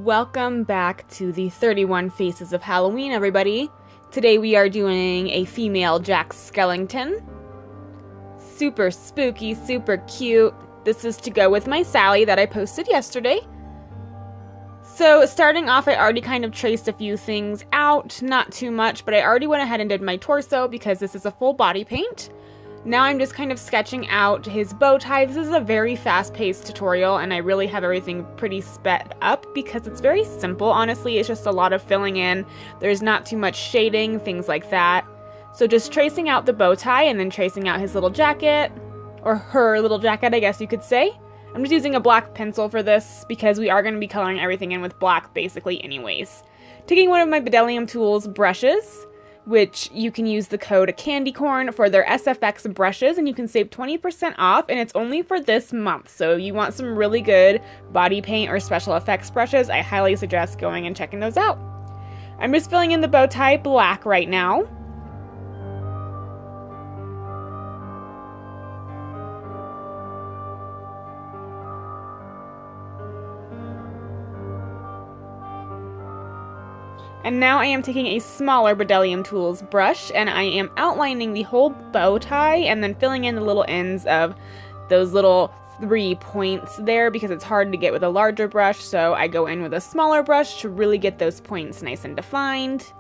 Welcome back to the 31 Faces of Halloween, everybody. Today we are doing a female Jack Skellington. Super spooky, super cute. This is to go with my Sally that I posted yesterday. So starting off, I already kind of traced a few things out, not too much, but I already went ahead and did my torso because this is a full body paint. Now I'm just kind of sketching out his bow tie. This is a very fast-paced tutorial, and I really have everything pretty sped up because it's very simple, honestly. It's just a lot of filling in. There's not too much shading, things like that. So just tracing out the bow tie and then tracing out his little jacket, or her little jacket, I guess you could say. I'm just using a black pencil for this because we are going to be coloring everything in with black basically anyways. Taking one of my Bdellium Tools brushes, which you can use the code CANDYCORN for their SFX brushes, and you can save 20% off, and it's only for this month. So if you want some really good body paint or special effects brushes, I highly suggest going and checking those out. I'm just filling in the bow tie black right now. And now I am taking a smaller Bdellium Tools brush and I am outlining the whole bow tie and then filling in the little ends of those little 3 points there because it's hard to get with a larger brush, so I go in with a smaller brush to really get those points nice and defined.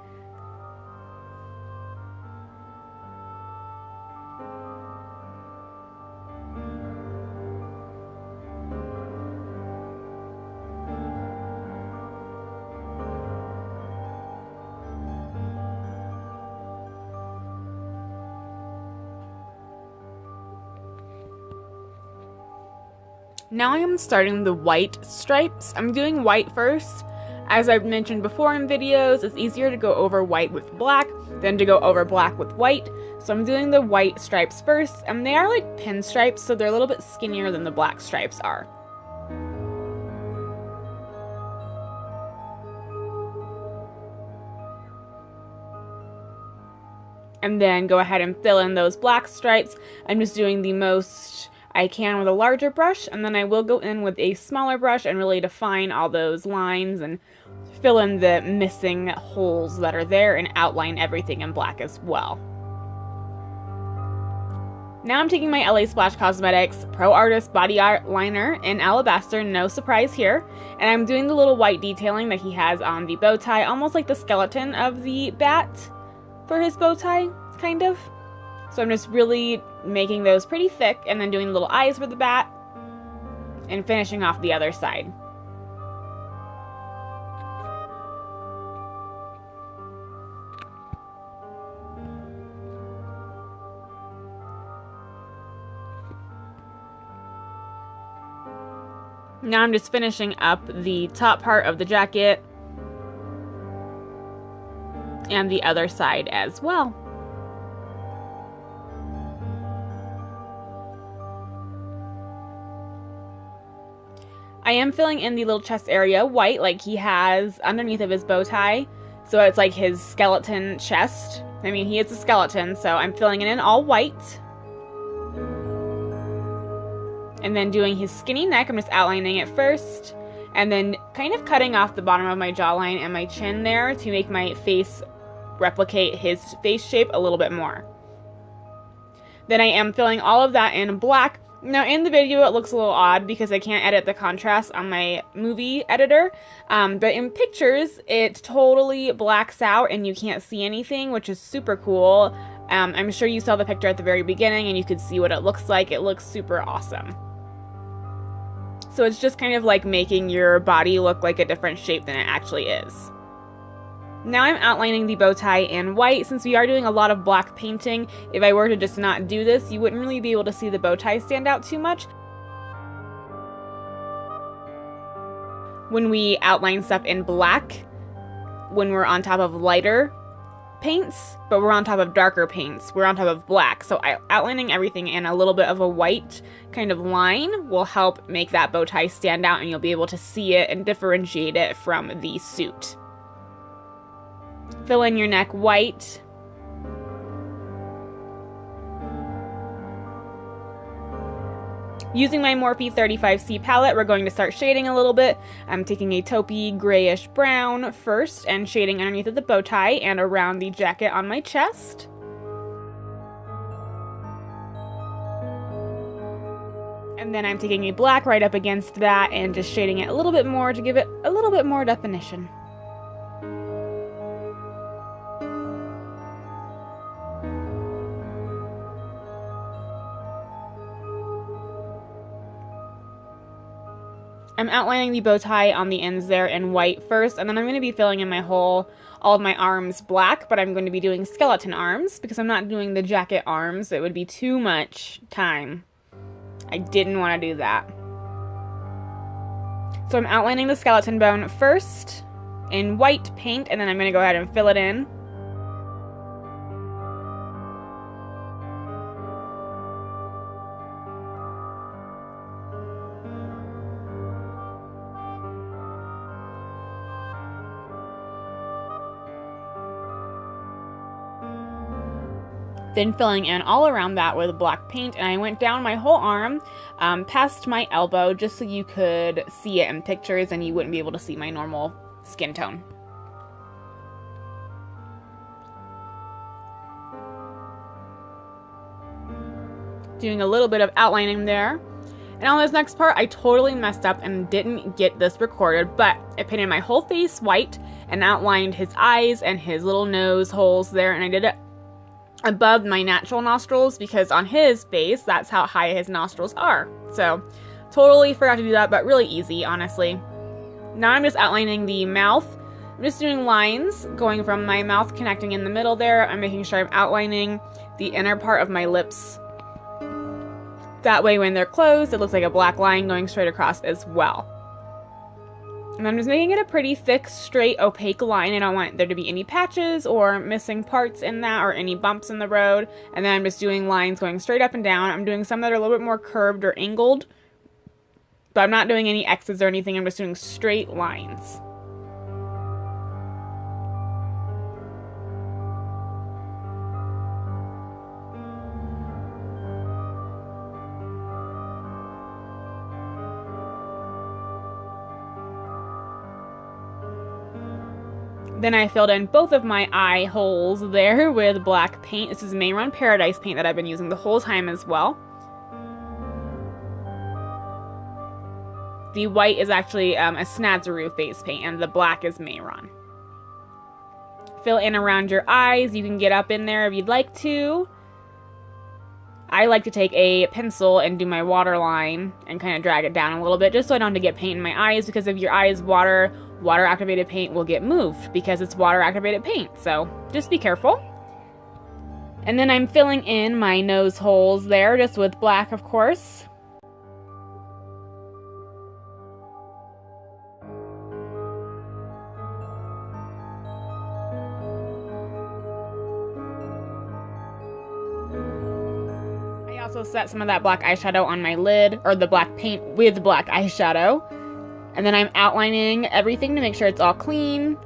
Now I am starting the white stripes. I'm doing white first. As I've mentioned before in videos, it's easier to go over white with black than to go over black with white. So I'm doing the white stripes first, and they are like pinstripes, so they're a little bit skinnier than the black stripes are. And then go ahead and fill in those black stripes. I'm just doing the most I can with a larger brush, and then I will go in with a smaller brush and really define all those lines and fill in the missing holes that are there and outline everything in black as well. Now I'm taking my LA Splash Cosmetics Pro Artist Body Art Liner in Alabaster, no surprise here, and I'm doing the little white detailing that he has on the bow tie, almost like the skeleton of the bat for his bow tie, kind of. So I'm just really making those pretty thick and then doing little eyes for the bat and finishing off the other side. Now I'm just finishing up the top part of the jacket and the other side as well. I am filling in the little chest area white like he has underneath of his bow tie. So it's like his skeleton chest. I mean, he is a skeleton, so I'm filling it in all white. And then doing his skinny neck, I'm just outlining it first. And then kind of cutting off the bottom of my jawline and my chin there to make my face replicate his face shape a little bit more. Then I am filling all of that in black. Now in the video it looks a little odd because I can't edit the contrast on my movie editor, but in pictures it totally blacks out and you can't see anything, which is super cool. I'm sure you saw the picture at the very beginning and you could see what it looks like. It looks super awesome. So it's just kind of like making your body look like a different shape than it actually is. Now I'm outlining the bow tie in white. Since we are doing a lot of black painting, if I were to just not do this, you wouldn't really be able to see the bow tie stand out too much. When we outline stuff in black, when we're on top of lighter paints, but we're on top of darker paints, we're on top of black. So outlining everything in a little bit of a white kind of line will help make that bow tie stand out, and you'll be able to see it and differentiate it from the suit. Fill in your neck white. Using my Morphe 35C palette, we're going to start shading a little bit. I'm taking a taupey grayish brown first and shading underneath of the bow tie and around the jacket on my chest. And then I'm taking a black right up against that and just shading it a little bit more to give it a little bit more definition. I'm outlining the bow tie on the ends there in white first, and then I'm going to be filling in all of my arms black, but I'm going to be doing skeleton arms because I'm not doing the jacket arms. It would be too much time. I didn't want to do that. So I'm outlining the skeleton bone first in white paint, and then I'm going to go ahead and fill it in. Then filling in all around that with black paint, and I went down my whole arm past my elbow just so you could see it in pictures and you wouldn't be able to see my normal skin tone. Doing a little bit of outlining there. And on this next part, I totally messed up and didn't get this recorded, but I painted my whole face white and outlined his eyes and his little nose holes there, and I did it above my natural nostrils because on his face, that's how high his nostrils are. So totally forgot to do that, but really easy, honestly. Now I'm just outlining the mouth. I'm just doing lines going from my mouth connecting in the middle there. I'm making sure I'm outlining the inner part of my lips. That way when they're closed, it looks like a black line going straight across as well. And I'm just making it a pretty thick, straight, opaque line. I don't want there to be any patches or missing parts in that or any bumps in the road. And then I'm just doing lines going straight up and down. I'm doing some that are a little bit more curved or angled, but I'm not doing any X's or anything. I'm just doing straight lines. Then I filled in both of my eye holes there with black paint. This is Mayron Paradise paint that I've been using the whole time as well. The white is actually a Snazaroo face paint, and the black is Mayron. Fill in around your eyes. You can get up in there if you'd like to. I like to take a pencil and do my waterline and kind of drag it down a little bit just so I don't have to get paint in my eyes, because if your eyes water activated paint will get moved because it's water activated paint, so just be careful. And then I'm filling in my nose holes there just with black, of course. I also set some of that black eyeshadow on my lid, or the black paint with black eyeshadow. And then I'm outlining everything to make sure it's all clean.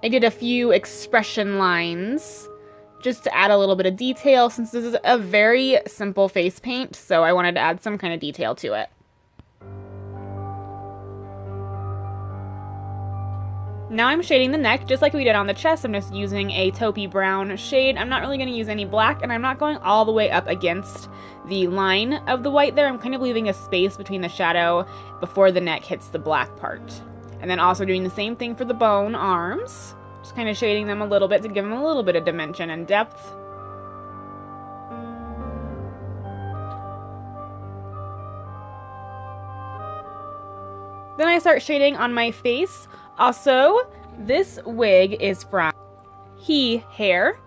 I did a few expression lines just to add a little bit of detail, since this is a very simple face paint, so I wanted to add some kind of detail to it. Now I'm shading the neck, just like we did on the chest. I'm just using a taupey brown shade. I'm not really going to use any black, and I'm not going all the way up against the line of the white there. I'm kind of leaving a space between the shadow before the neck hits the black part. And then also doing the same thing for the bone arms. Just kind of shading them a little bit to give them a little bit of dimension and depth. Then I start shading on my face. Also, this wig is from Heahair.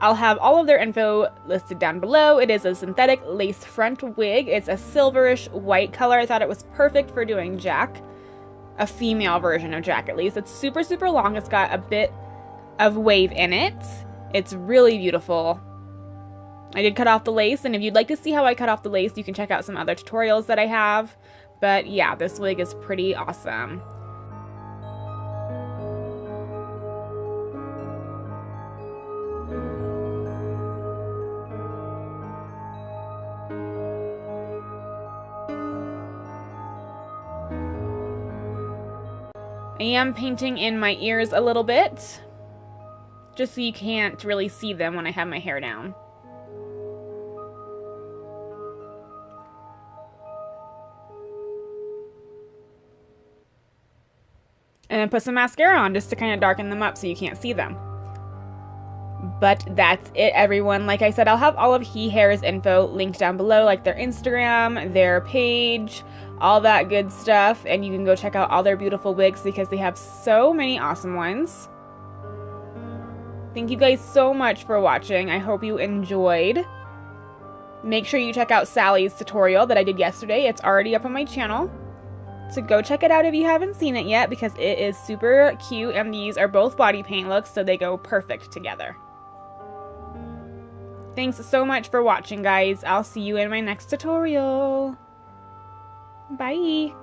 I'll have all of their info listed down below. It is a synthetic lace front wig. It's a silverish white color. I thought it was perfect for doing Jack. A female version of Jack, at least. It's super, super long. It's got a bit of wave in it. It's really beautiful. I did cut off the lace, and if you'd like to see how I cut off the lace, you can check out some other tutorials that I have. But yeah, this wig is pretty awesome. am painting in my ears a little bit, just so you can't really see them when I have my hair down. And then put some mascara on just to kind of darken them up so you can't see them. But that's it, everyone. Like I said, I'll have all of Heahair's info linked down below, like their Instagram, their page, all that good stuff. And you can go check out all their beautiful wigs because they have so many awesome ones. Thank you guys so much for watching. I hope you enjoyed. Make sure you check out Sally's tutorial that I did yesterday. It's already up on my channel. So go check it out if you haven't seen it yet because it is super cute and these are both body paint looks, so they go perfect together. Thanks so much for watching, guys. I'll see you in my next tutorial. Bye!